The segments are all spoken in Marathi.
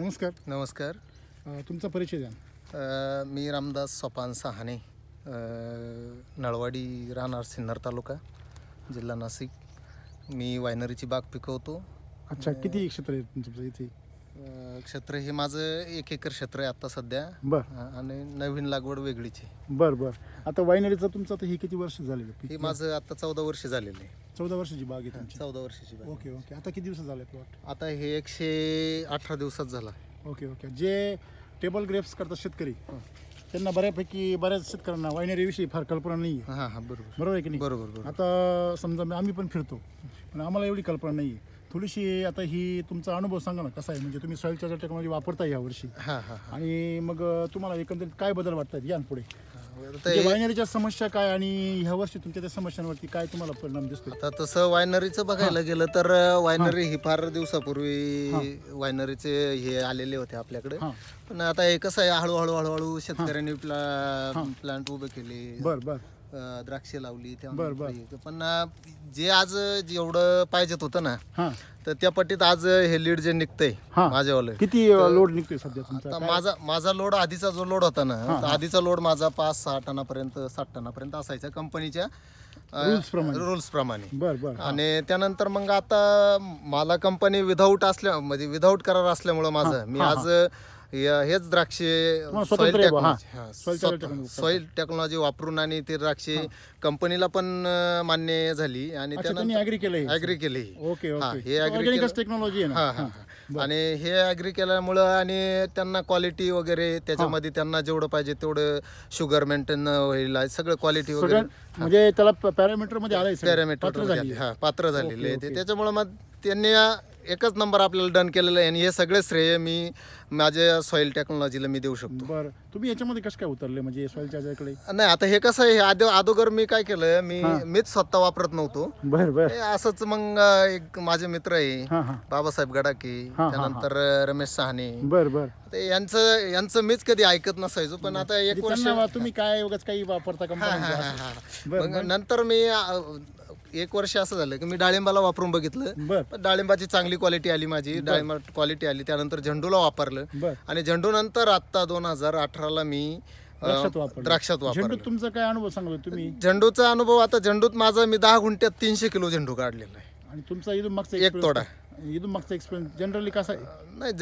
नमस्कार. नमस्कार. तुमचा परिचय द्या. मी रामदास सोपान सहाने, नळवाडी, राहणार सिन्नर तालुका, जिल्हा नाशिक. मी वायनरीची बाग पिकवतो. अच्छा, किती क्षेत्र आहे तुमचं इथे? क्षेत्र हे माझं 1 एकर क्षेत्र आहे आता सध्या. बरं. आणि नवीन लागवड वेगळीच आहे. बरं. आता वायनरीचं तुमचं आता हे किती वर्ष झालेलं? हे माझं आता 14 वर्ष झालेलं आहे. 14 वर्षाची बाग आहे तुमची? 14 वर्षाची बाग. ओके. आता किती दिवसात झाले प्लॉट? आता हे 118 दिवसात झाला. ओके. जे टेबल ग्रेप्स करतात शेतकरी, त्यांना बऱ्याच शेतकऱ्यांना वायनरीविषयी फार कल्पना नाही आहे. हां, बरोबर आहे की नाही? बरोबर. आता समजा आम्ही पण फिरतो, पण आम्हाला एवढी कल्पना नाही आहे. थोडीशी आता ही तुमचा अनुभव सांगा ना, कसा आहे? म्हणजे तुम्ही सॉइल चार्जर टेक्नॉलॉजी वापरता यावर्षी, हां. आणि मग तुम्हाला एकंदरीत काय बदल वाटतात या पुढे? आता हे- वायनरीच्या समस्या काय, आणि ह्या वर्षी तुमच्या त्या समस्यांवरती काय तुम्हाला परिणाम दिसतो? आता तसं वायनरीचं बघायला गेलं तर वायनरी ही फार दिवसापूर्वी वायनरीचे हे आलेले होते आपल्याकडे. पण आता हे कसं आहे, हळूहळू शेतकऱ्यांनी प्लांट उभे केले, बरं. द्राक्षे लावली. बरं. पण जे आज जेवढं पाहिजेत होतं ना, तर त्या पट्टीत आज हे लीड जे निघतंय माझ्यावालं. किती लोड निघतोय सध्या तुमचा? आता माझा लोड, आधीचा जो लोड होता ना, आधीचा लोड माझा 5-6 टनापर्यंत, 7 टनापर्यंत असायचा कंपनीच्या रूल्स प्रमाणे. बरं. आणि त्यानंतर मग आता मला कंपनी विदाऊट करार असल्यामुळं माझं मी आज हेच द्राक्षे सॉइल टेक्नॉलॉजी वापरून, आणि ते द्राक्षे कंपनीला पण मान्य झाली, आणि त्यांनी ऍग्री केली. ओके. हे ऑर्गॅनिक टेक्नॉलॉजी आहे ना. आणि हे ऍग्री केल्यामुळं, आणि त्यांना क्वालिटी वगैरे त्याच्यामध्ये त्यांना जेवढं पाहिजे तेवढं शुगर मेंटेन होईल, सगळं क्वालिटी वगैरे, म्हणजे त्याला पॅरामीटर मध्ये आलाय, पात्र झालेले. त्याच्यामुळे मग त्यांनी एकच नंबर आपल्याला डन केलेलं आहे, आणि हे सगळे श्रेय मी माझ्या सॉइल टेक्नॉलॉजीला मी देऊ शकतो. बरं. तुम्ही याच्यामध्ये कसं काय उतरले, म्हणजे सॉइल चार्जरकडे? नाही, आता हे कसं आहे, अगोदर मी काय केलं, मीच स्वतः वापरत नव्हतो. बरं. असंच मग एक माझे मित्र आहे, बाबासाहेब गडाके, त्यानंतर रमेश सहाने. बरं. यांचं मीच कधी ऐकत नसायचो. पण आता 1 वर्ष तुम्ही काय उगाच काही वापरता का? नंतर मी 1 वर्ष असं झालं की मी डाळिंबाला वापरून बघितलं. डाळिंबाची चांगली क्वालिटी आली, माझी डाळिंबा क्वालिटी आली. त्यानंतर झेंडूला वापरलं, आणि झेंडू नंतर आता 2018ला मी द्राक्षात वापरलं. तुमचा काय अनुभव सांगतो तुम्ही? झेंडूचा अनुभव, आता झेंडूत माझा मी 10 गुंठ्यात 300 किलो झेंडू काढलेला आहे. आणि तुमचा इथून मागचा एक तोडा, इथून मागचा एक्सपिरियन्स जनरली कसा आहे? नाही,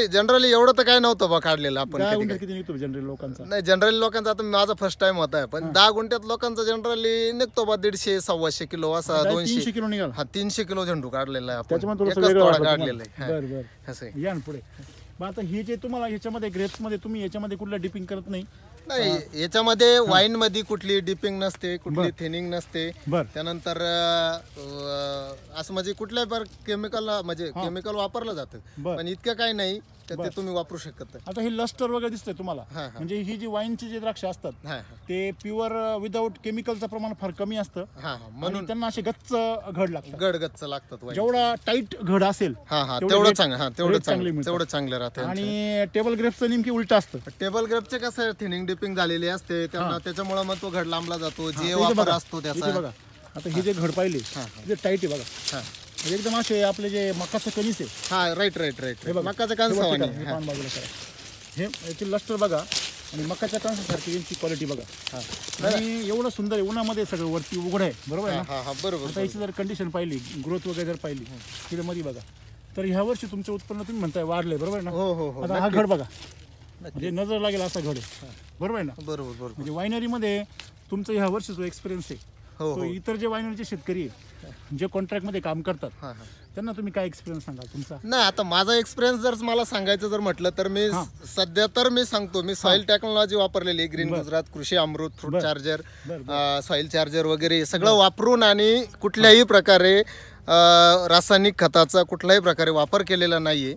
जनरली एवढं तर काय नव्हतं बा काढलेलं आपण. किती निघतो जनरली लोकांचा? नाही, जनरली लोकांचा आता माझा फर्स्ट टाइम होता, पण 10 गुंठ्यात लोकांचा जनरली निघतो बा 150-125 किलो असा. 200 किलो निघाल. 300 किलो झेंडू काढलेला आहे आपण, त्याच्यामध्ये काढलेला आहे. बरं. असं या पुढे. मग आता हे जे तुम्हाला ह्याच्यामध्ये ग्रेप्स मध्ये तुम्ही याच्यामध्ये कुठलं डिपिंग करत नाही? नाही, याच्यामध्ये वाईन मध्ये कुठली डिपिंग नसते, कुठली थिनिंग नसते. त्यानंतर असं म्हणजे कुठल्याही केमिकल वापरलं जातं, पण इतकं काही नाही, ते तुम्ही वापरू शकत. आता हे लस्टर वगैरे दिसतंय तुम्हाला, म्हणजे ही जी वाईनची जे द्राक्ष असतात ते प्युअर विदाऊट केमिकलचं प्रमाण फार कमी असतं, म्हणून त्यांना असे गच्च घड लागतात. गच्च लागतात. जेवढा टाईट घड असेल तेवढं चांगलं राहतं. आणि टेबल ग्रेप्सचं नेमकी उलट असतं. टेबल ग्रेप्सचे कसं थिनिंग डिपिंग झालेली असते, त्याच्यामुळे मग तो घड लांबला जातो, जे वापर असतो त्याचा. बघा, आता हे जे घड पाहिले ते टाईट आहे बघा, एकदम असे आपले जे मकाचं कणीस आहे. राईट. मकाचं कणीस हे याची लस्टर बघा, आणि मकाच्या कणसासारखी यांची क्वालिटी बघा, आणि एवढं सुंदर आहे. उन्हामध्ये सगळं वरती उघड आहे, बरोबर आहे ना? बरोबर. आता याची जर कंडिशन पाहिली, ग्रोथ वगैरे जर पाहिली तिथे बघा, तर ह्या वर्षी तुमचं उत्पन्न तुम्ही म्हणताय वाढलंय, बरोबर आहे ना? हो. आता हा घड बघा, म्हणजे नजर लागेल असा घड आहे, बरोबर आहे ना? बरोबर. म्हणजे वायनरीमध्ये तुमचा ह्या वर्षी जो एक्सपिरियन्स आहे, तो इतर जे वायनरीचे शेतकरी आहे, जे कॉन्ट्रॅक्टमध्ये काम करतात, त्यांना तुम्ही काय एक्सपिरियन्स सांगा तुमचा? नाही, आता माझा एक्सपिरियन्स जर मला सांगायचं जर म्हटलं तर मी सध्या तर मी सांगतो, मी सॉइल टेक्नॉलॉजी वापरलेली, ग्रीन गुजरात, कृषी अमृत, फ्रूट चार्जर, सॉइल चार्जर वगैरे सगळं वापरून, आणि कुठल्याही प्रकारे रासायनिक खताचा कुठल्याही प्रकारे वापर केलेला नाहीये.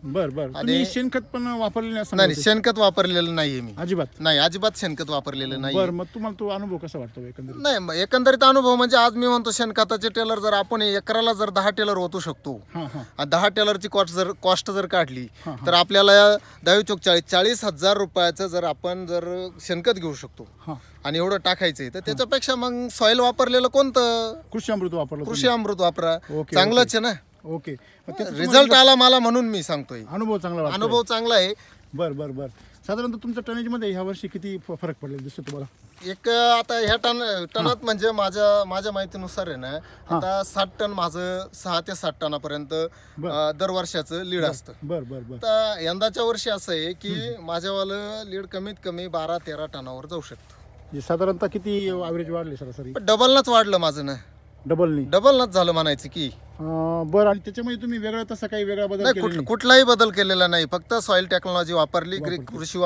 आणि शेणखत पण वापरलेलं नाही, शेणखत वापरलेलं नाहीये मी. अजिबात शेणखत वापरलेलं नाही. मग तुम्हाला तो अनुभव कसा वाटतो एकंदरीत? नाही, एकंदरीत अनुभव म्हणजे आज मी म्हणतो, शेणखताचे टेलर जर आपण एकराला जर 10 टेलर ओतू शकतो, 10 टेलरची कॉस्ट जर काढली, तर आपल्याला 40,000 रुपयाचं जर आपण शेणखत घेऊ शकतो, आणि एवढं टाकायचंय, तर त्याच्यापेक्षा मग सॉइल वापरलेलं कोणतं? कृषी अमृत वापरलं. कृषी अमृत वापरा, चांगलंच आहे ना. ओके. मग त्याचा रिझल्ट आला मला म्हणून मी सांगतोय. अनुभव चांगला वाटतोय. अनुभव चांगला आहे. बर बर बर. साधारणतः तुमच्या टनेजमध्ये ह्या वर्षी किती फरक पडलेला दिसतो तुम्हाला? एक आता ह्या टनात म्हणजे माझ्या माहितीनुसार आहे ना, आता 60 टन माझं 6 ते 7 टनापर्यंत दरवर्षाचं लीड असतं. बर बर बर. तर यंदाच्या वर्षी असं आहे की माझ्यावालं लीड कमीत कमी 12-13 टनावर जाऊ शकतं. साधारणतः किती ॲव्हरेज वाढले सरासरी? डबलनच वाढलं माझं ना. डबलनच झालं म्हणायचं की. बरं. आणि त्याच्यामध्ये तुम्ही वेगळा तसा काही वेगळा बदल केला नाही? कुठलाही बदल केलेला नाही. फक्त सॉइल टेक्नॉलॉजी वापरली. कृषी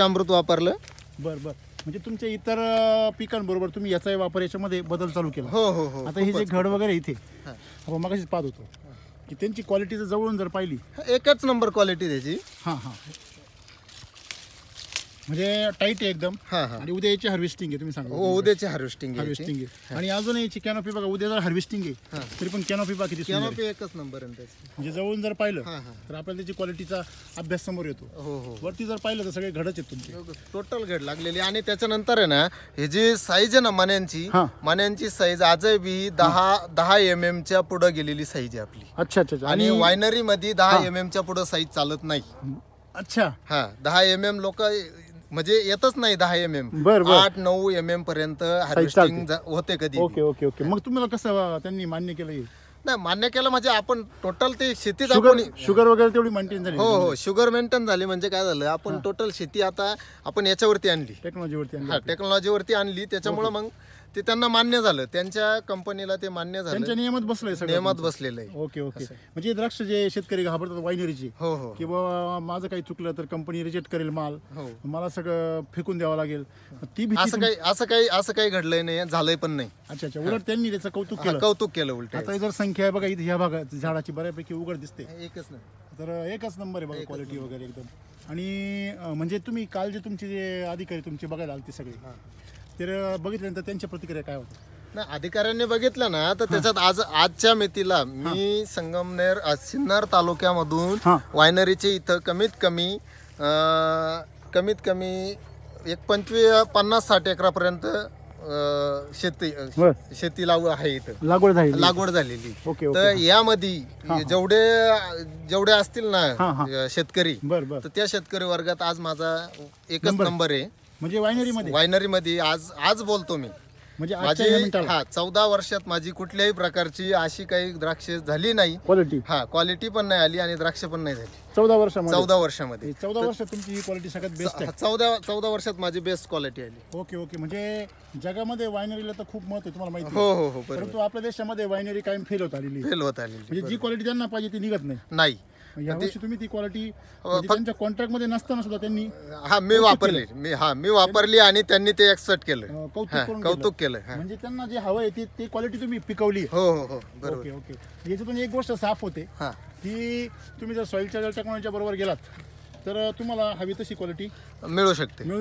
अमृत वापरलं. बर बर. म्हणजे तुमच्या इतर पिकांबरोबर तुम्ही याचा वापर याच्यामध्ये बदल चालू केला? हो हो हो. आता हे जे घड वगैरे इथे आपण मगाशीच पाहत होतो की त्यांची क्वालिटी जर जवळून जर पाहिली, एकच नंबर क्वालिटी त्याची. हां हां. म्हणजे टाईट आहे एकदम. आणि उद्या याची हार्वेस्टिंग आहे तुम्ही सांगा. हो, उद्याची हार्वेस्टिंग आहे. आणि अजून याची कॅनोपी बघा, उद्या जर हार्वेस्टिंग आहे तरी पण कॅनोपी बघा किती सुंदर आहे. कॅनोपी एकच नंबर आहे त्याची. म्हणजे जवळून जर पाहिलं तर आपल्याला त्याची क्वालिटीचा अभ्यास समोर येतो. हो हो. वरती जर पाहिलं तर सगळे घडच आहेत तुमचे. टोटल घड लागलेली. आणि त्याच्यानंतर आहे ना, हे जी साईज आहे ना मान्यांची साईज आजही बी 10 mm च्या पुढे गेलेली साईज आहे आपली. अच्छा अच्छा. आणि वायनरी मध्ये 10 mm च्या पुढे साईज चालत नाही. अच्छा. 10 mm लोक म्हणजे येतच नाही. 10 mm 8-9 mm पर्यंत हार्वेस्टिंग होते कधी. Okay okay okay. मग तुम्हाला कसं त्यांनी मान्य केलं? नाही, मान्य केलं म्हणजे आपण टोटल ते शेतीत शुगर वगैरे तेवढी मेंटेन झाली? हो हो, शुगर मेंटेन झाली. म्हणजे काय झालं, आपण टोटल शेती आता आपण याच्यावरती आणली, टेक्नॉलॉजीवरती आणली. त्याच्यामुळे मग ते त्यांना मान्य झालं. त्यांच्या कंपनीला ते मान्य झालं. त्यांच्या नियमात बसलंय, नियमात बसलेलं आहे. Okay okay. म्हणजे द्राक्ष जे शेतकरी घाबरतात वायनरीची, हो हो, की बाबा माझं काही चुकलं तर कंपनी रिजेक्ट करेल माल, मला सगळं फेकून द्यावं लागेल, ती भीती असं काही घडलंय नाही, झालंय पण नाही. अच्छा अच्छा. उलट त्यांनी त्याचं कौतुक केलं. उलट आता जर संख्या आहे बघा इथे ह्या भागात झाडाची बऱ्यापैकी उघड दिसते. एकच नाही तर एकच नंबर आहे बघा, क्वालिटी वगैरे एकदम. आणि म्हणजे तुम्ही काल जे तुमचे जे अधिकारी तुमचे बघायला आले ते सगळे, तर बघितल्यानंतर त्यांच्या प्रतिक्रिया काय होत्या? नाही, अधिकाऱ्यांनी बघितलं ना, तर त्याच्यात आजच्या मितीला मी संगमनेर सिन्नर तालुक्यामधून वायनरीचे इथं कमीत कमी एक 50-60 एकरापर्यंत शेती आहे इथं लागवड झालेली. तर यामध्ये जेवढे असतील ना शेतकरी, तर त्या शेतकरी वर्गात आज माझा एकच नंबर आहे. म्हणजे वायनरीमध्ये आज बोलतो मी. म्हणजे माझी 14 वर्षात माझी कुठल्याही प्रकारची अशी काही द्राक्ष झाली नाही. क्वालिटी पण नाही आली आणि द्राक्ष पण नाही झाली 14 वर्षामध्ये. 14 वर्षामध्ये 14 वर्षात तुमची ही क्वालिटी सगळ्यात बेस्ट आहे. 14 वर्षात माझी बेस्ट क्वालिटी आली. Okay okay. म्हणजे जगामध्ये वायनरीला तर खूप महत्व आहे, तुम्हाला माहिती हो हो हो. परंतु आपल्या देशामध्ये वायनरी कायम फेल होत आलेली. म्हणजे जी क्वालिटी त्यांना पाहिजे ती निघत नाही. यावर्षी तुम्ही ती क्वालिटी त्यांच्या कॉन्ट्रॅक्ट मध्ये नसताना सुद्धा त्यांनी मी वापरली आणि त्यांनी ते एक्सेप्ट केलं, कौतुक केलं. म्हणजे त्यांना जे हवं आहे ती क्वालिटी तुम्ही पिकवली. हो हो हो. Okay okay. याच्यातून एक गोष्ट साफ होते की तुम्ही जर सॉइल चार्जर टेक्नॉलॉजीच्या बरोबर गेलात तर तुम्हाला हवी तशी क्वालिटी मिळू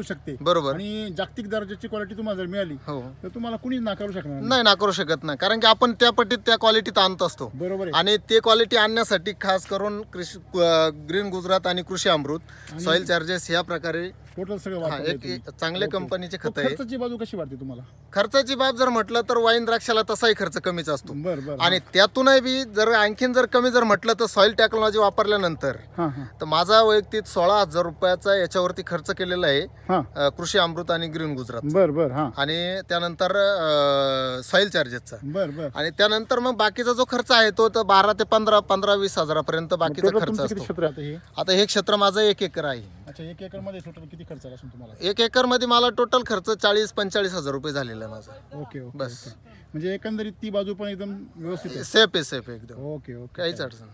शकते. बरोबर. आणि जागतिक दर्जाची क्वालिटी तुम्हाला जर मिळाली तर तुम्हाला कुणीच नाकारू शकत नाही. कारण की आपण त्या पट्टीत त्या क्वालिटीत आणत असतो. बरोबर. आणि ते क्वालिटी आणण्यासाठी खास करून ग्रीन गुजरात आणि कृषी अमृत, सॉइल चार्जेस ह्या प्रकारे टोटल सगळं एक चांगले कंपनीचे खत आहे. खर्चाची बाजू कशी वाटते तुम्हाला? खर्चाची बाब जर म्हटलं तर वाईन द्राक्षाला तसाही खर्च कमीच असतो. आणि त्यातूनही बी जर आणखीन कमी जर म्हटलं तर सॉइल टेक्नॉलॉजी वापरल्यानंतर तर माझा वैयक्तिक 16,000 रुपयाचा याच्यावरती खर्च केलेला आहे कृषी अमृत आणि ग्रीन गुजरात. आणि त्यानंतर सॉइल चार्जेसचा. आणि त्यानंतर मग बाकीचा जो खर्च आहे तो 12 ते 15-20 हजारापर्यंत बाकीचा खर्च असतो. आता हे क्षेत्र माझं 1 एकर आहे. अच्छा. 1 एकर मध्ये टोटल किती खर्च आला तुम्हाला? 1 एकर मध्ये मला टोटल खर्च 40-45 हजार रुपये झालेला आहे माझा. Okay okay. बस. म्हणजे एकंदरीत ती बाजू पण एकदम व्यवस्थित आहे, सेफ आहे एकदम. Okay okay. काहीच अडचण